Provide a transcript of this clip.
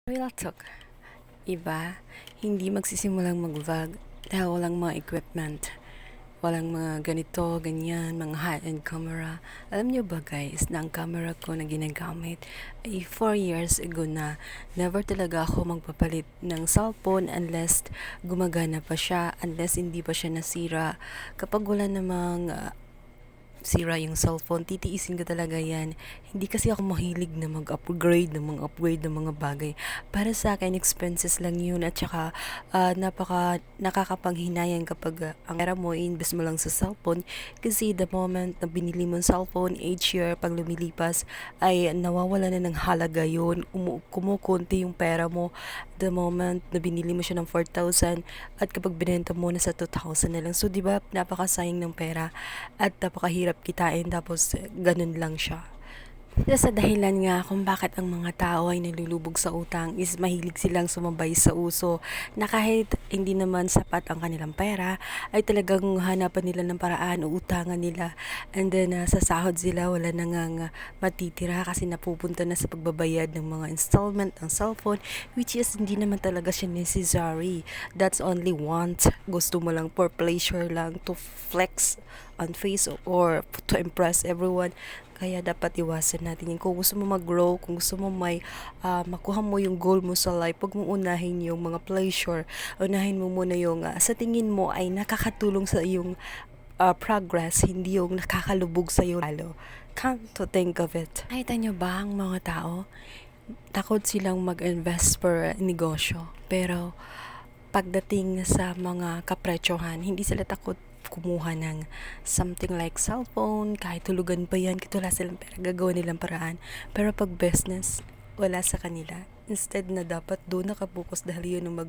Real talk, iba, hindi magsisimulang mag-vlog dahil walang mga equipment. Walang mga ganito, ganyan, mga high-end camera. Alam niyo ba guys, na ang camera ko na ginagamit ay 4 years ago na. Never talaga ako magpapalit ng cellphone unless gumagana pa siya, unless hindi pa siya nasira. Kapag wala namang sira yung cellphone, titiisin ko talaga yan. Hindi kasi ako mahilig na mag-upgrade ng mga bagay. Para sa akin, expenses lang yun at saka napaka nakakapanghinayang kapag ang pera mo i-invest mo lang sa cellphone kasi the moment na binili mo yung cellphone, each year pag lumilipas ay nawawala na ng halaga yun. Kumukunti yung pera mo the moment na binili mo siya ng 4,000 at kapag binenta mo na sa 2,000 na lang. So, di ba, napakasayang ng pera at napakahirap kitain tapos ganun lang siya. Isa sa dahilan nga kung bakit ang mga tao ay nalulubog sa utang is mahilig silang sumabay sa uso na kahit hindi naman sapat ang kanilang pera ay talagang hanapan nila ng paraan o utangan nila, and then sa sahod sila wala nang matitira kasi napupunta na sa pagbabayad ng mga installment ng cellphone, which is hindi naman talaga siya necessary. That's only want, gusto mo lang for pleasure lang, to flex on face or to impress everyone. Kaya dapat iwasan natin yun. Kung gusto mo mag-grow, kung gusto mo makuha mo yung goal mo sa life, huwag mo unahin yung mga pleasure. Unahin mo muna yung sa tingin mo ay nakakatulong sa iyong progress, hindi yung nakakalubog sa iyo lalo. Come to think of it. Nakita nyo ba ang mga tao? Takot silang mag-invest for negosyo. Pero pagdating sa mga kapresyohan, hindi sila takot kumuha ng something like cellphone, kahit tulugan pa yan, kahit wala silang pera, gagawa nilang paraan. Pero pag business, wala sa kanila. Instead na dapat doon nakapokus dahil yun ang